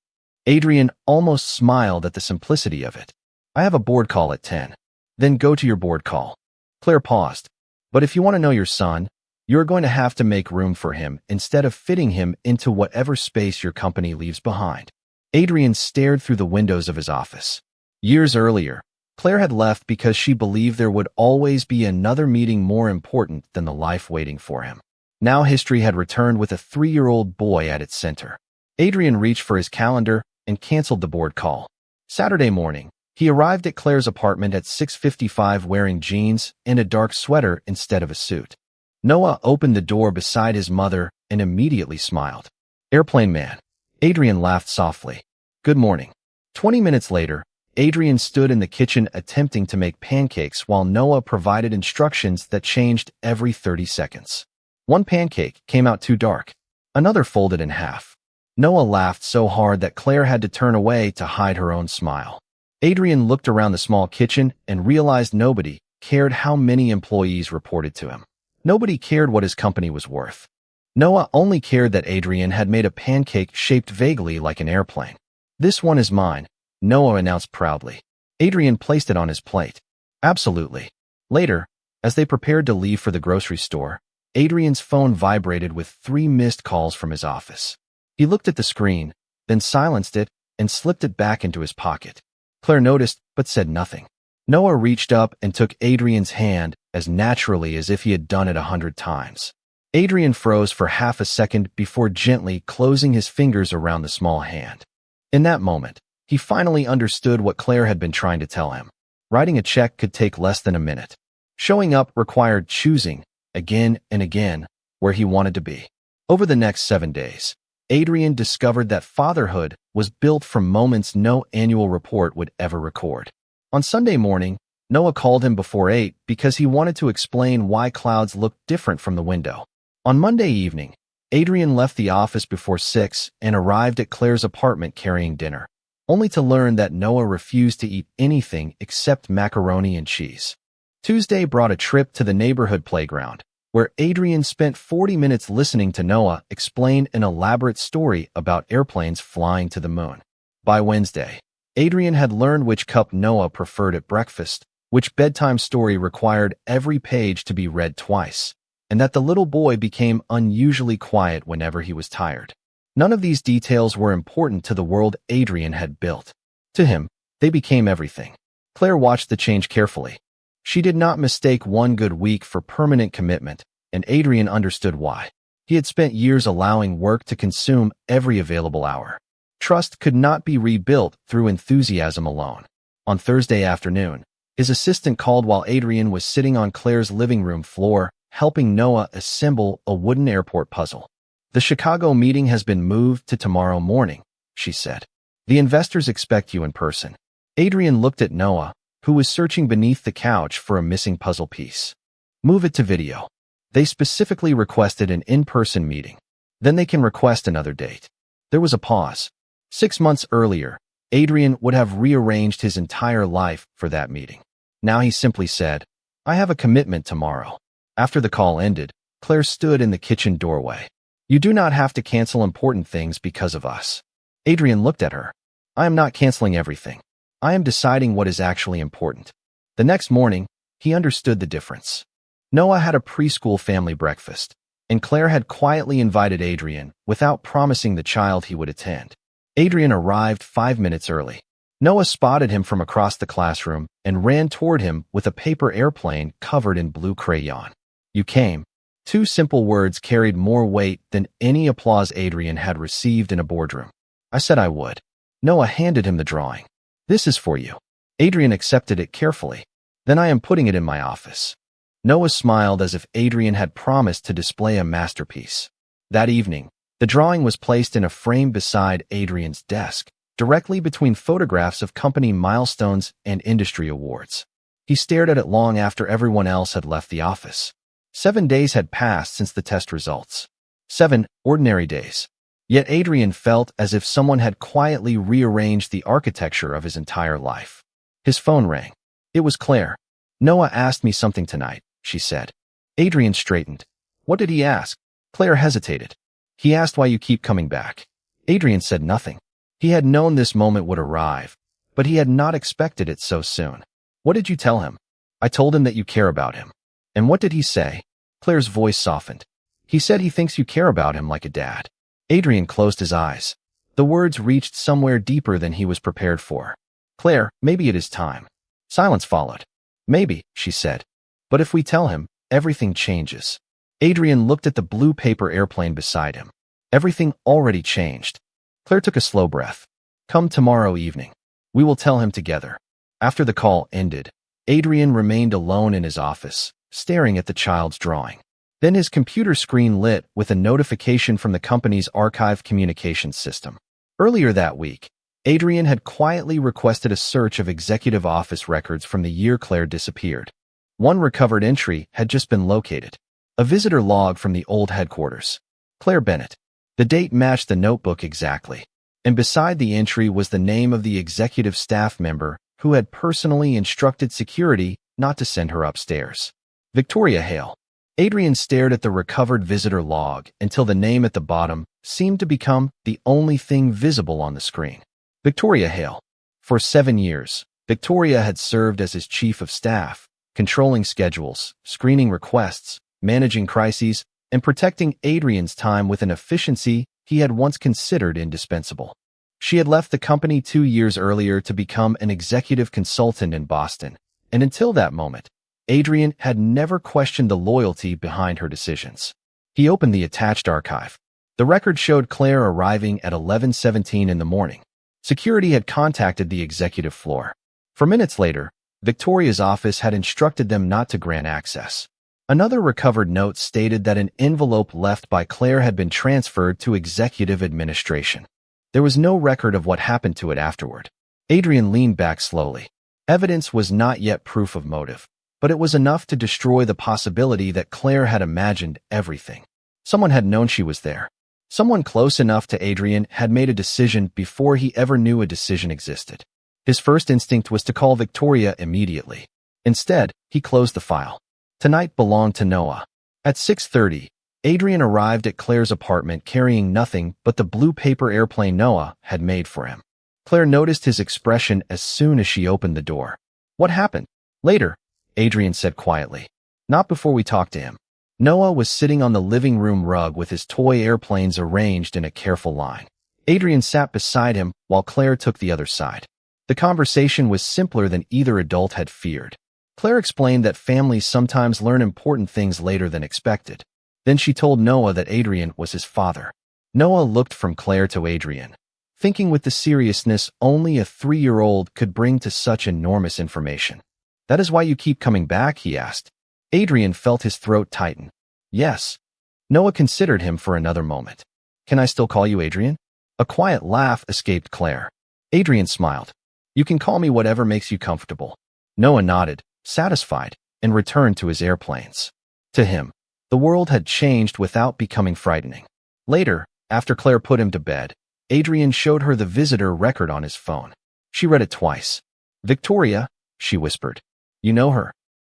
Adrian almost smiled at the simplicity of it. "I have a board call at 10. Then go to your board call." Claire paused. "But if you want to know your son, you're going to have to make room for him instead of fitting him into whatever space your company leaves behind." Adrian stared through the windows of his office. Years earlier, Claire had left because she believed there would always be another meeting more important than the life waiting for him. Now history had returned with a 3-year-old boy at its center. Adrian reached for his calendar and canceled the board call. Saturday morning, he arrived at Claire's apartment at 6:55 wearing jeans and a dark sweater instead of a suit. Noah opened the door beside his mother and immediately smiled. "Airplane man." Adrian laughed softly. "Good morning." 20 minutes later, Adrian stood in the kitchen attempting to make pancakes while Noah provided instructions that changed every 30 seconds. One pancake came out too dark. Another folded in half. Noah laughed so hard that Claire had to turn away to hide her own smile. Adrian looked around the small kitchen and realized nobody cared how many employees reported to him. Nobody cared what his company was worth. Noah only cared that Adrian had made a pancake shaped vaguely like an airplane. "This one is mine," Noah announced proudly. Adrian placed it on his plate. "Absolutely." Later, as they prepared to leave for the grocery store, Adrian's phone vibrated with 3 missed calls from his office. He looked at the screen, then silenced it and slipped it back into his pocket. Claire noticed, but said nothing. Noah reached up and took Adrian's hand as naturally as if he had done it 100 times. Adrian froze for half a second before gently closing his fingers around the small hand. In that moment, he finally understood what Claire had been trying to tell him. Writing a check could take less than a minute. Showing up required choosing, again and again, where he wanted to be. Over the next 7 days, Adrian discovered that fatherhood was built from moments no annual report would ever record. On Sunday morning, Noah called him before 8 because he wanted to explain why clouds looked different from the window. On Monday evening, Adrian left the office before 6 and arrived at Claire's apartment carrying dinner, only to learn that Noah refused to eat anything except macaroni and cheese. Tuesday brought a trip to the neighborhood playground, where Adrian spent 40 minutes listening to Noah explain an elaborate story about airplanes flying to the moon. By Wednesday, Adrian had learned which cup Noah preferred at breakfast, which bedtime story required every page to be read twice, and that the little boy became unusually quiet whenever he was tired. None of these details were important to the world Adrian had built. To him, they became everything. Claire watched the change carefully. She did not mistake one good week for permanent commitment, and Adrian understood why. He had spent years allowing work to consume every available hour. Trust could not be rebuilt through enthusiasm alone. On Thursday afternoon, his assistant called while Adrian was sitting on Claire's living room floor, helping Noah assemble a wooden airport puzzle. "The Chicago meeting has been moved to tomorrow morning," she said. "The investors expect you in person." Adrian looked at Noah, who was searching beneath the couch for a missing puzzle piece. "Move it to video. They specifically requested an in-person meeting. Then they can request another date." There was a pause. 6 months earlier, Adrian would have rearranged his entire life for that meeting. Now he simply said, "I have a commitment tomorrow." After the call ended, Claire stood in the kitchen doorway. "You do not have to cancel important things because of us." Adrian looked at her. "I am not canceling everything. I am deciding what is actually important." The next morning, he understood the difference. Noah had a preschool family breakfast, and Claire had quietly invited Adrian without promising the child he would attend. Adrian arrived 5 minutes early. Noah spotted him from across the classroom and ran toward him with a paper airplane covered in blue crayon. "You came." 2 simple words carried more weight than any applause Adrian had received in a boardroom. "I said I would." Noah handed him the drawing. "This is for you." Adrian accepted it carefully. "Then I am putting it in my office." Noah smiled as if Adrian had promised to display a masterpiece. That evening, the drawing was placed in a frame beside Adrian's desk, directly between photographs of company milestones and industry awards. He stared at it long after everyone else had left the office. 7 days had passed since the test results. 7 ordinary days. Yet Adrian felt as if someone had quietly rearranged the architecture of his entire life. His phone rang. It was Claire. "Noah asked me something tonight," she said. Adrian straightened. "What did he ask?" Claire hesitated. "He asked why you keep coming back." Adrian said nothing. He had known this moment would arrive, but he had not expected it so soon. "What did you tell him?" "I told him that you care about him." "And what did he say?" Claire's voice softened. "He said he thinks you care about him like a dad." Adrian closed his eyes. The words reached somewhere deeper than he was prepared for. "Claire, maybe it is time." Silence followed. "Maybe," she said. "But if we tell him, everything changes." Adrian looked at the blue paper airplane beside him. Everything already changed. Claire took a slow breath. "Come tomorrow evening. We will tell him together." After the call ended, Adrian remained alone in his office, staring at the child's drawing. Then his computer screen lit with a notification from the company's archive communications system. Earlier that week, Adrian had quietly requested a search of executive office records from the year Claire disappeared. One recovered entry had just been located. A visitor log from the old headquarters. Claire Bennett. The date matched the notebook exactly. And beside the entry was the name of the executive staff member who had personally instructed security not to send her upstairs. Victoria Hale. Adrian stared at the recovered visitor log until the name at the bottom seemed to become the only thing visible on the screen. Victoria Hale. For 7 years, Victoria had served as his chief of staff, controlling schedules, screening requests, managing crises, and protecting Adrian's time with an efficiency he had once considered indispensable. She had left the company 2 years earlier to become an executive consultant in Boston, and until that moment, Adrian had never questioned the loyalty behind her decisions. He opened the attached archive. The record showed Claire arriving at 11:17 in the morning. Security had contacted the executive floor. For minutes later, Victoria's office had instructed them not to grant access. Another recovered note stated that an envelope left by Claire had been transferred to executive administration. There was no record of what happened to it afterward. Adrian leaned back slowly. Evidence was not yet proof of motive, but it was enough to destroy the possibility that Claire had imagined everything. Someone had known she was there. Someone close enough to Adrian had made a decision before he ever knew a decision existed. His first instinct was to call Victoria immediately. Instead, he closed the file. Tonight belonged to Noah. At 6:30, Adrian arrived at Claire's apartment carrying nothing but the blue paper airplane Noah had made for him. Claire noticed his expression as soon as she opened the door. "What happened?" "Later," Adrian said quietly. "Not before we talk to him." Noah was sitting on the living room rug with his toy airplanes arranged in a careful line. Adrian sat beside him while Claire took the other side. The conversation was simpler than either adult had feared. Claire explained that families sometimes learn important things later than expected. Then she told Noah that Adrian was his father. Noah looked from Claire to Adrian, thinking with the seriousness only a 3-year-old could bring to such enormous information. "That is why you keep coming back?" he asked. Adrian felt his throat tighten. "Yes." Noah considered him for another moment. "Can I still call you Adrian?" A quiet laugh escaped Claire. Adrian smiled. "You can call me whatever makes you comfortable." Noah nodded, satisfied, and returned to his airplanes. To him, the world had changed without becoming frightening. Later, after Claire put him to bed, Adrian showed her the visitor record on his phone. She read it twice. "Victoria," she whispered. "You know her?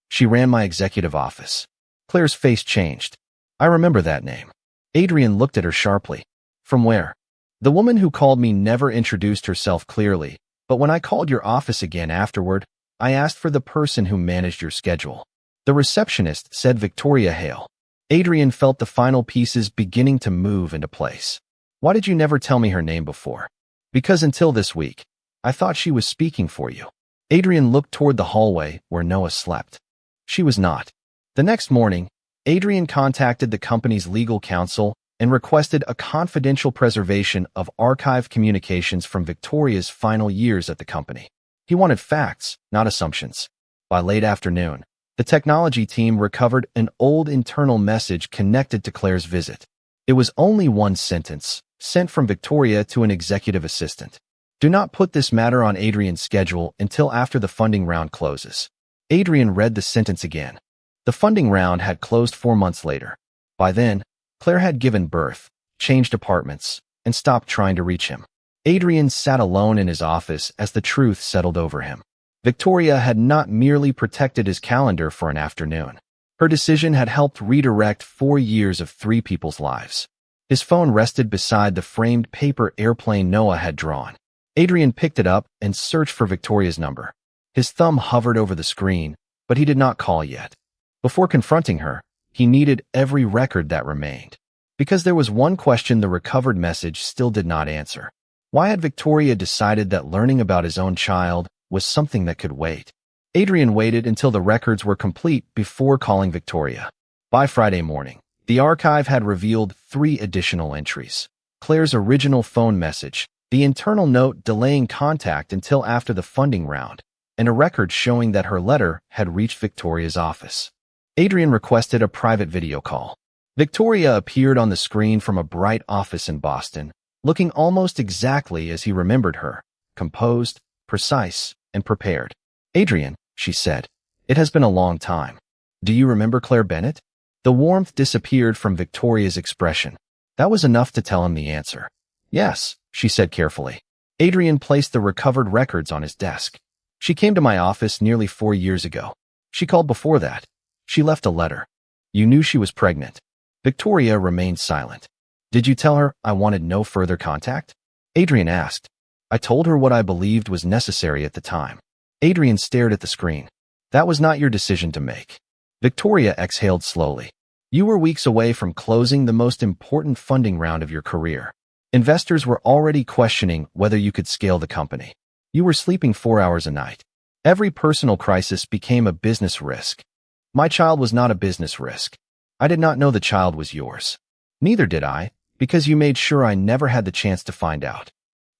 She ran my executive office." Claire's face changed. "I remember that name." Adrian looked at her sharply. "From where?" "The woman who called me never introduced herself clearly, but when I called your office again afterward, I asked for the person who managed your schedule. The receptionist said Victoria Hale." Adrian felt the final pieces beginning to move into place. "Why did you never tell me her name before?" "Because until this week, I thought she was speaking for you." Adrian looked toward the hallway where Noah slept. She was not. The next morning, Adrian contacted the company's legal counsel and requested a confidential preservation of archived communications from Victoria's final years at the company. He wanted facts, not assumptions. By late afternoon, the technology team recovered an old internal message connected to Claire's visit. It was only one sentence, sent from Victoria to an executive assistant. "Do not put this matter on Adrian's schedule until after the funding round closes." Adrian read the sentence again. The funding round had closed 4 months later. By then, Claire had given birth, changed apartments, and stopped trying to reach him. Adrian sat alone in his office as the truth settled over him. Victoria had not merely protected his calendar for an afternoon. Her decision had helped redirect 4 years of 3 people's lives. His phone rested beside the framed paper airplane Noah had drawn. Adrian picked it up and searched for Victoria's number. His thumb hovered over the screen, but he did not call yet. Before confronting her, he needed every record that remained. Because there was one question the recovered message still did not answer. Why had Victoria decided that learning about his own child was something that could wait? Adrian waited until the records were complete before calling Victoria. By Friday morning, the archive had revealed 3 additional entries. Claire's original phone message, the internal note delaying contact until after the funding round, and a record showing that her letter had reached Victoria's office. Adrian requested a private video call. Victoria appeared on the screen from a bright office in Boston, looking almost exactly as he remembered her, composed, precise, and prepared. "Adrian," she said, "it has been a long time. Do you remember Claire Bennett?" The warmth disappeared from Victoria's expression. That was enough to tell him the answer. "Yes," she said carefully. Adrian placed the recovered records on his desk. "She came to my office nearly 4 years ago. She called before that. She left a letter." "You knew she was pregnant." Victoria remained silent. "Did you tell her I wanted no further contact?" Adrian asked. "I told her what I believed was necessary at the time." Adrian stared at the screen. "That was not your decision to make." Victoria exhaled slowly. "You were weeks away from closing the most important funding round of your career. Investors were already questioning whether you could scale the company. You were sleeping 4 hours a night. Every personal crisis became a business risk. My child was not a business risk. I did not know the child was yours. Neither did I, because you made sure I never had the chance to find out."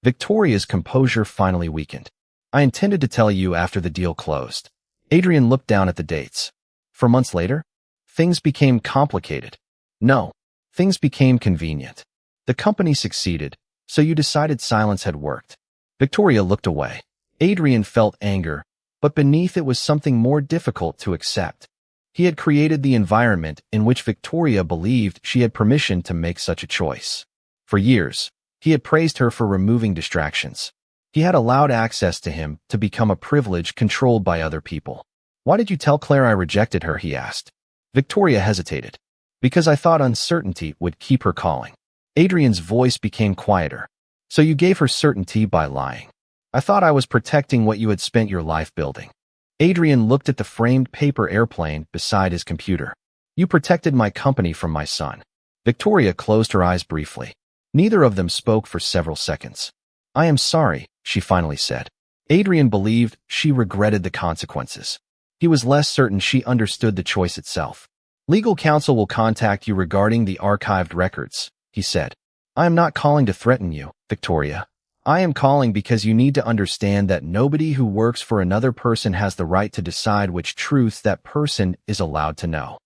Victoria's composure finally weakened. "I intended to tell you after the deal closed." Adrian looked down at the dates. "For months later, things became complicated." "No, things became convenient. The company succeeded, so you decided silence had worked." Victoria looked away. Adrian felt anger, but beneath it was something more difficult to accept. He had created the environment in which Victoria believed she had permission to make such a choice. For years, he had praised her for removing distractions. He had allowed access to him to become a privilege controlled by other people. "Why did you tell Claire I rejected her?" he asked. Victoria hesitated. "Because I thought uncertainty would keep her calling." Adrian's voice became quieter. "So you gave her certainty by lying." "I thought I was protecting what you had spent your life building." Adrian looked at the framed paper airplane beside his computer. "You protected my company from my son." Victoria closed her eyes briefly. Neither of them spoke for several seconds. "I am sorry," she finally said. Adrian believed she regretted the consequences. He was less certain she understood the choice itself. Legal counsel will contact you regarding the archived records, he said. I am not calling to threaten you, Victoria. I am calling because you need to understand that nobody who works for another person has the right to decide which truths that person is allowed to know.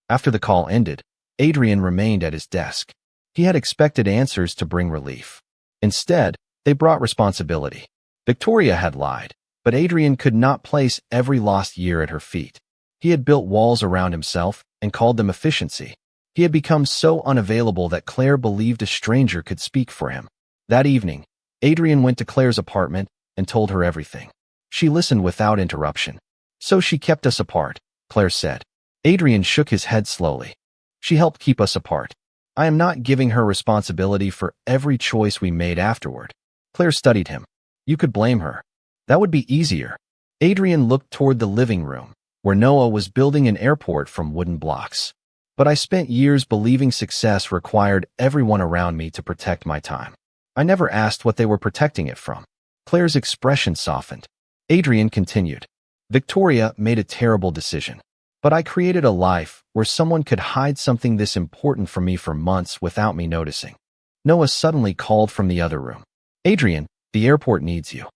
After the call ended, Adrian remained at his desk. He had expected answers to bring relief. Instead, they brought responsibility. Victoria had lied, but Adrian could not place every lost year at her feet. He had built walls around himself and called them efficiency. He had become so unavailable that Claire believed a stranger could speak for him. That evening, Adrian went to Claire's apartment and told her everything. She listened without interruption. So she kept us apart, Claire said. Adrian shook his head slowly. She helped keep us apart. I am not giving her responsibility for every choice we made afterward. Claire studied him. You could blame her. That would be easier. Adrian looked toward the living room, where Noah was building an airport from wooden blocks. But I spent years believing success required everyone around me to protect my time. I never asked what they were protecting it from. Claire's expression softened. Adrian continued. Victoria made a terrible decision. But I created a life where someone could hide something this important from me for months without me noticing. Noah suddenly called from the other room. Adrian, the airport needs you.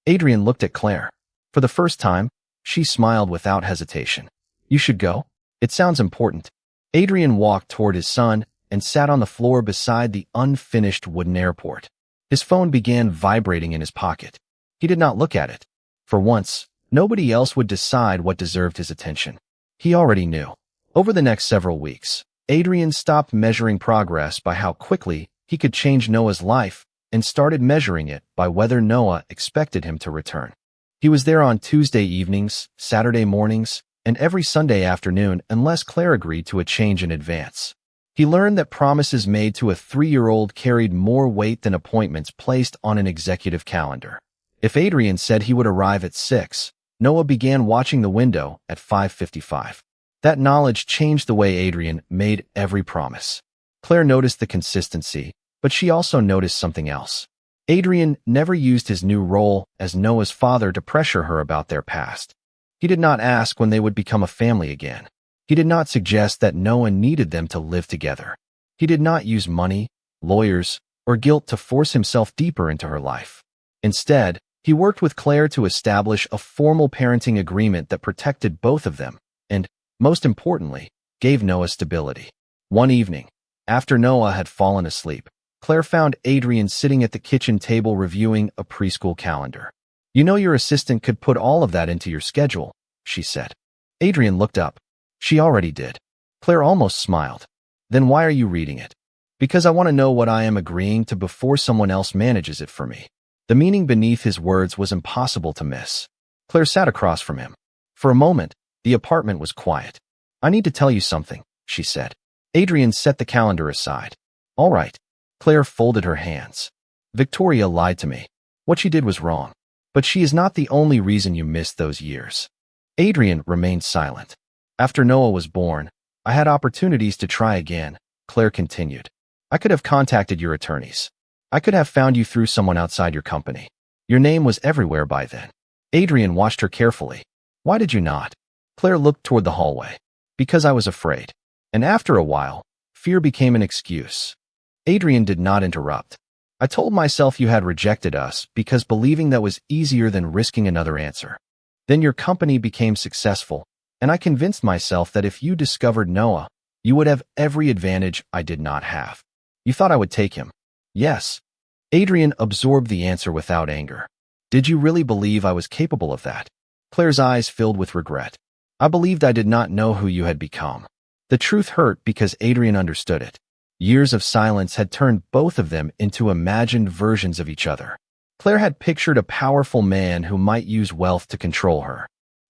Adrian looked at Claire. For the first time, she smiled without hesitation. You should go. It sounds important. Adrian walked toward his son and sat on the floor beside the unfinished wooden airport. His phone began vibrating in his pocket. He did not look at it. For once, nobody else would decide what deserved his attention. He already knew. Over the next several weeks, Adrian stopped measuring progress by how quickly he could change Noah's life and started measuring it by whether Noah expected him to return. He was there on Tuesday evenings, Saturday mornings, and every Sunday afternoon unless Claire agreed to a change in advance. He learned that promises made to a 3-year-old carried more weight than appointments placed on an executive calendar. If Adrian said he would arrive at 6, Noah began watching the window at 5:55. That knowledge changed the way Adrian made every promise. Claire noticed the consistency, but she also noticed something else. Adrian never used his new role as Noah's father to pressure her about their past. He did not ask when they would become a family again. He did not suggest that Noah needed them to live together. He did not use money, lawyers, or guilt to force himself deeper into her life. Instead, he worked with Claire to establish a formal parenting agreement that protected both of them and, most importantly, gave Noah stability. One evening, after Noah had fallen asleep, Claire found Adrian sitting at the kitchen table reviewing a preschool calendar. You know your assistant could put all of that into your schedule, she said. Adrian looked up. She already did. Claire almost smiled. Then why are you reading it? Because I want to know what I am agreeing to before someone else manages it for me. The meaning beneath his words was impossible to miss. Claire sat across from him. For a moment, the apartment was quiet. I need to tell you something, she said. Adrian set the calendar aside. All right. Claire folded her hands. Victoria lied to me. What she did was wrong. But she is not the only reason you missed those years. Adrian remained silent. After Noah was born, I had opportunities to try again, Claire continued. I could have contacted your attorneys. I could have found you through someone outside your company. Your name was everywhere by then. Adrian watched her carefully. Why did you not? Claire looked toward the hallway. Because I was afraid. And after a while, fear became an excuse. Adrian did not interrupt. I told myself you had rejected us because believing that was easier than risking another answer. Then your company became successful, and I convinced myself that if you discovered Noah, you would have every advantage I did not have. You thought I would take him. Yes. Adrian absorbed the answer without anger. Did you really believe I was capable of that? Claire's eyes filled with regret. I believed I did not know who you had become. The truth hurt because Adrian understood it. Years of silence had turned both of them into imagined versions of each other. Claire had pictured a powerful man who might use wealth to control her.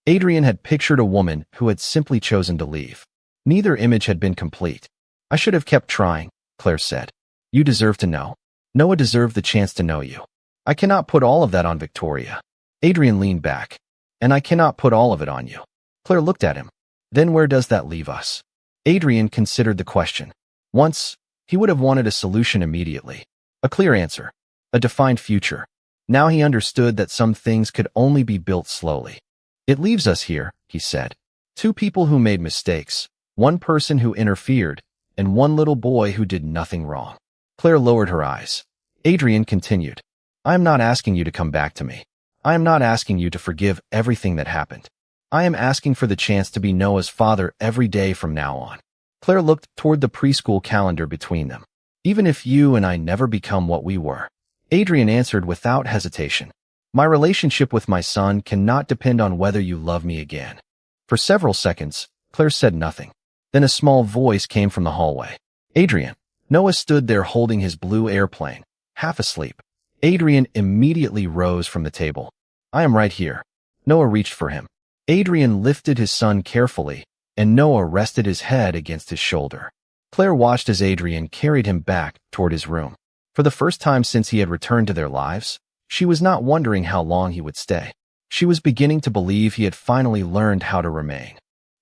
Adrian had pictured a woman who had simply chosen to leave. Neither image had been complete. I should have kept trying, Claire said. You deserve to know. Noah deserved the chance to know you. I cannot put all of that on Victoria. Adrian leaned back. And I cannot put all of it on you. Claire looked at him. Then where does that leave us? Adrian considered the question. Once, he would have wanted a solution immediately. A clear answer. A defined future. Now he understood that some things could only be built slowly. It leaves us here, he said. Two people who made mistakes, one person who interfered, and one little boy who did nothing wrong. Claire lowered her eyes. Adrian continued. I am not asking you to come back to me. I am not asking you to forgive everything that happened. I am asking for the chance to be Noah's father every day from now on. Claire looked toward the preschool calendar between them. Even if you and I never become what we were. Adrian answered without hesitation. My relationship with my son cannot depend on whether you love me again. For several seconds, Claire said nothing. Then a small voice came from the hallway. Adrian. Noah stood there holding his blue airplane, half asleep. Adrian immediately rose from the table. I am right here. Noah reached for him. Adrian lifted his son carefully, and Noah rested his head against his shoulder. Claire watched as Adrian carried him back toward his room. For the first time since he had returned to their lives, she was not wondering how long he would stay. She was beginning to believe he had finally learned how to remain.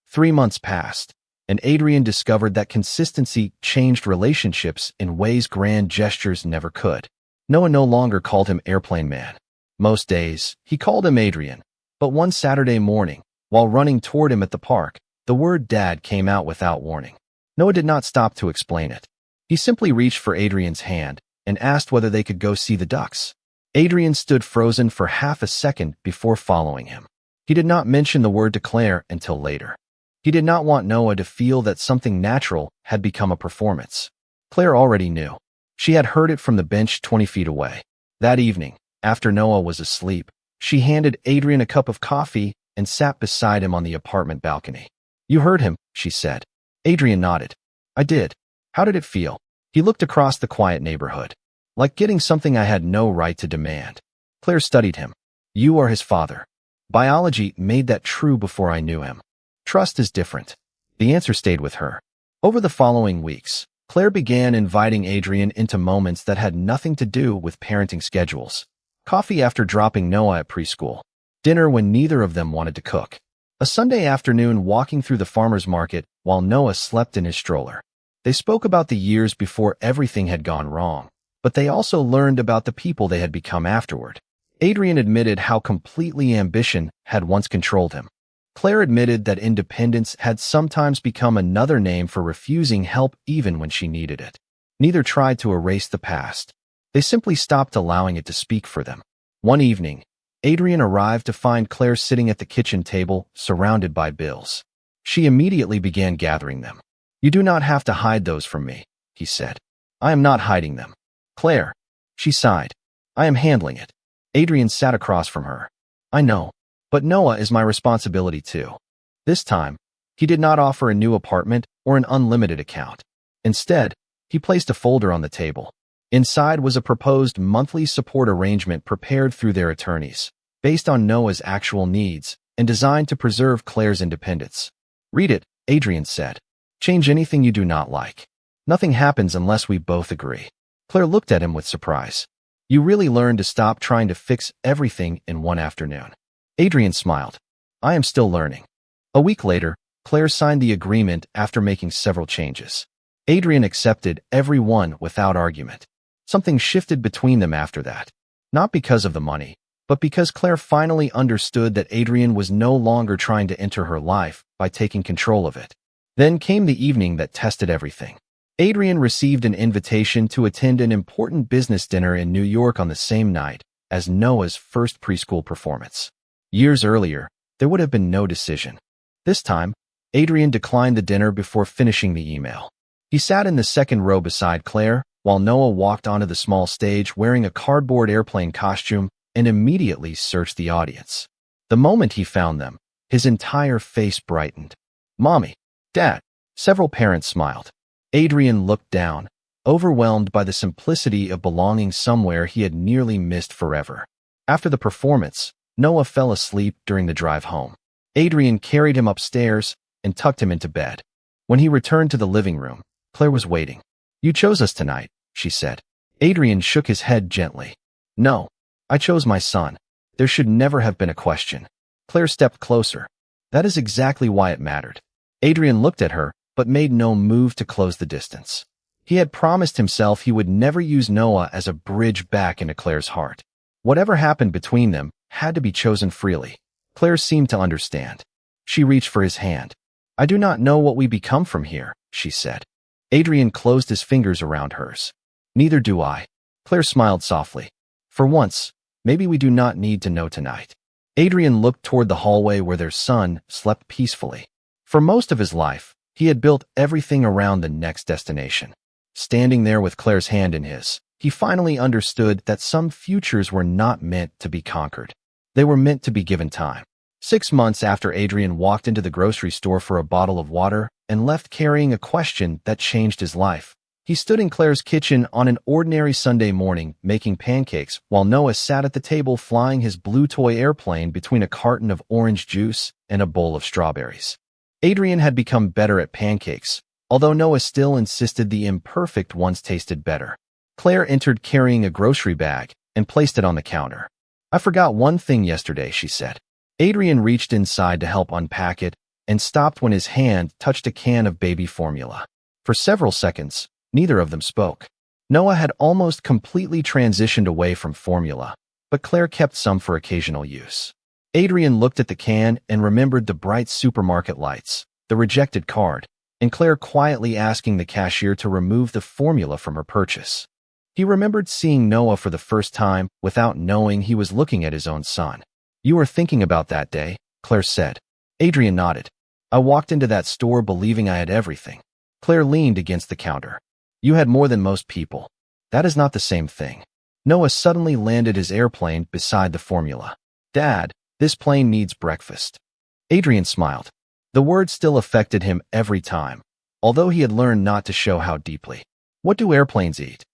3 months passed, and Adrian discovered that consistency changed relationships in ways grand gestures never could. Noah no longer called him Airplane Man. Most days, he called him Adrian. But one Saturday morning, while running toward him at the park, the word Dad came out without warning. Noah did not stop to explain it. He simply reached for Adrian's hand and asked whether they could go see the ducks. Adrian stood frozen for half a second before following him. He did not mention the word to Claire until later. He did not want Noah to feel that something natural had become a performance. Claire already knew. She had heard it from the bench 20 feet away. That evening, after Noah was asleep, she handed Adrian a cup of coffee and sat beside him on the apartment balcony. You heard him, she said. Adrian nodded. I did. How did it feel? He looked across the quiet neighborhood. Like getting something I had no right to demand. Claire studied him. You are his father. Biology made that true before I knew him. Trust is different. The answer stayed with her. Over the following weeks, Claire began inviting Adrian into moments that had nothing to do with parenting schedules. Coffee after dropping Noah at preschool. Dinner when neither of them wanted to cook. A Sunday afternoon walking through the farmer's market while Noah slept in his stroller. They spoke about the years before everything had gone wrong, but they also learned about the people they had become afterward. Adrian admitted how completely ambition had once controlled him. Claire admitted that independence had sometimes become another name for refusing help even when she needed it. Neither tried to erase the past. They simply stopped allowing it to speak for them. One evening, Adrian arrived to find Claire sitting at the kitchen table, surrounded by bills. She immediately began gathering them. You do not have to hide those from me, he said. I am not hiding them. Claire. She sighed. I am handling it. Adrian sat across from her. I know. But Noah is my responsibility too. This time, he did not offer a new apartment or an unlimited account. Instead, he placed a folder on the table. Inside was a proposed monthly support arrangement prepared through their attorneys, based on Noah's actual needs and designed to preserve Claire's independence. Read it, Adrian said. Change anything you do not like. Nothing happens unless we both agree. Claire looked at him with surprise. You really learned to stop trying to fix everything in one afternoon. Adrian smiled. I am still learning. A week later, Claire signed the agreement after making several changes. Adrian accepted every one without argument. Something shifted between them after that. Not because of the money, but because Claire finally understood that Adrian was no longer trying to enter her life by taking control of it. Then came the evening that tested everything. Adrian received an invitation to attend an important business dinner in New York on the same night as Noah's first preschool performance. Years earlier, there would have been no decision. This time, Adrian declined the dinner before finishing the email. He sat in the second row beside Claire, while Noah walked onto the small stage wearing a cardboard airplane costume and immediately searched the audience. The moment he found them, his entire face brightened. Mommy, Dad. Several parents smiled. Adrian looked down, overwhelmed by the simplicity of belonging somewhere he had nearly missed forever. After the performance, Noah fell asleep during the drive home. Adrian carried him upstairs and tucked him into bed. When he returned to the living room, Claire was waiting. You chose us tonight, she said. Adrian shook his head gently. No, I chose my son. There should never have been a question. Claire stepped closer. That is exactly why it mattered. Adrian looked at her, but made no move to close the distance. He had promised himself he would never use Noah as a bridge back into Claire's heart. Whatever happened between them had to be chosen freely. Claire seemed to understand. She reached for his hand. I do not know what we become from here, she said. Adrian closed his fingers around hers. Neither do I. Claire smiled softly. For once, maybe we do not need to know tonight. Adrian looked toward the hallway where their son slept peacefully. For most of his life, he had built everything around the next destination. Standing there with Claire's hand in his, he finally understood that some futures were not meant to be conquered. They were meant to be given time. 6 months after Adrian walked into the grocery store for a bottle of water and left carrying a question that changed his life, he stood in Claire's kitchen on an ordinary Sunday morning making pancakes while Noah sat at the table flying his blue toy airplane between a carton of orange juice and a bowl of strawberries. Adrian had become better at pancakes, although Noah still insisted the imperfect ones tasted better. Claire entered carrying a grocery bag and placed it on the counter. I forgot one thing yesterday, she said. Adrian reached inside to help unpack it and stopped when his hand touched a can of baby formula. For several seconds, neither of them spoke. Noah had almost completely transitioned away from formula, but Claire kept some for occasional use. Adrian looked at the can and remembered the bright supermarket lights, the rejected card, and Claire quietly asking the cashier to remove the formula from her purchase. He remembered seeing Noah for the first time without knowing he was looking at his own son. You were thinking about that day, Claire said. Adrian nodded. I walked into that store believing I had everything. Claire leaned against the counter. You had more than most people. That is not the same thing. Noah suddenly landed his airplane beside the formula. Dad, this plane needs breakfast. Adrian smiled. The word still affected him every time, although he had learned not to show how deeply. What do airplanes eat?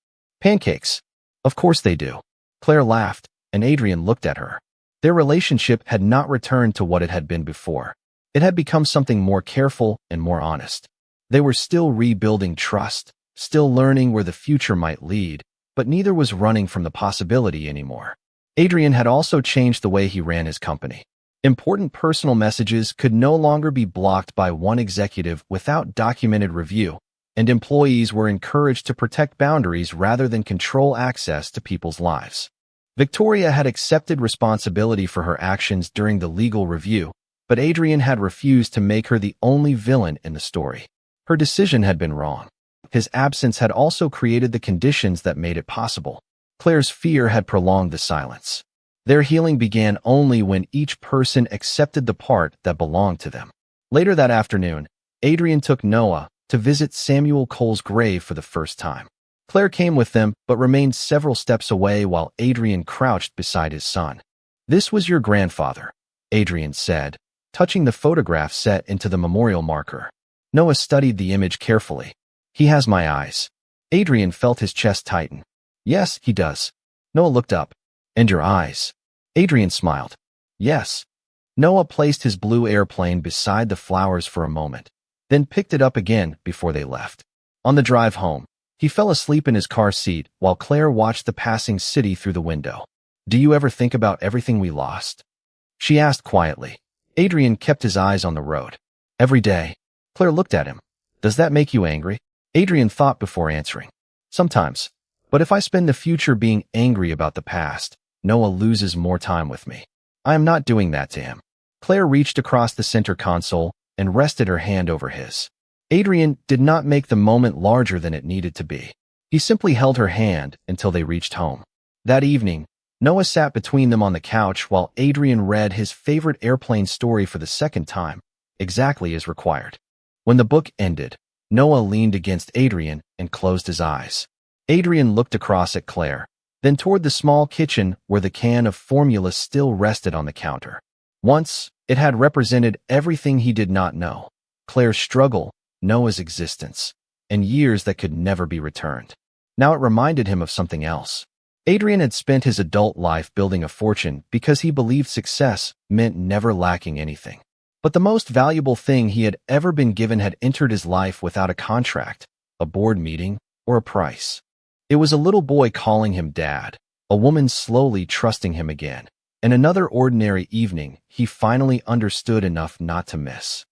Pancakes. Of course they do. Claire laughed, and Adrian looked at her. Their relationship had not returned to what it had been before. It had become something more careful and more honest. They were still rebuilding trust, still learning where the future might lead, but neither was running from the possibility anymore. Adrian had also changed the way he ran his company. Important personal messages could no longer be blocked by one executive without documented review, and employees were encouraged to protect boundaries rather than control access to people's lives. Victoria had accepted responsibility for her actions during the legal review, but Adrian had refused to make her the only villain in the story. Her decision had been wrong. His absence had also created the conditions that made it possible. Claire's fear had prolonged the silence. Their healing began only when each person accepted the part that belonged to them. Later that afternoon, Adrian took Noah to visit Samuel Cole's grave for the first time. Claire came with them but remained several steps away while Adrian crouched beside his son. This was your grandfather, Adrian said, touching the photograph set into the memorial marker. Noah studied the image carefully. He has my eyes. Adrian felt his chest tighten. Yes, he does. Noah looked up. And your eyes. Adrian smiled. Yes. Noah placed his blue airplane beside the flowers for a moment, then picked it up again before they left. On the drive home, he fell asleep in his car seat while Claire watched the passing city through the window. Do you ever think about everything we lost? She asked quietly. Adrian kept his eyes on the road. Every day. Claire looked at him. Does that make you angry? Adrian thought before answering. Sometimes. But if I spend the future being angry about the past, Noah loses more time with me. I am not doing that to him. Claire reached across the center console and rested her hand over his. Adrian did not make the moment larger than it needed to be. He simply held her hand until they reached home. That evening, Noah sat between them on the couch while Adrian read his favorite airplane story for the second time, exactly as required. When the book ended, Noah leaned against Adrian and closed his eyes. Adrian looked across at Claire, then toward the small kitchen where the can of formula still rested on the counter. Once, it had represented everything he did not know. Claire's struggle, Noah's existence, and years that could never be returned. Now it reminded him of something else. Adrian had spent his adult life building a fortune because he believed success meant never lacking anything. But the most valuable thing he had ever been given had entered his life without a contract, a board meeting, or a price. It was a little boy calling him dad, a woman slowly trusting him again, and another ordinary evening he finally understood enough not to miss.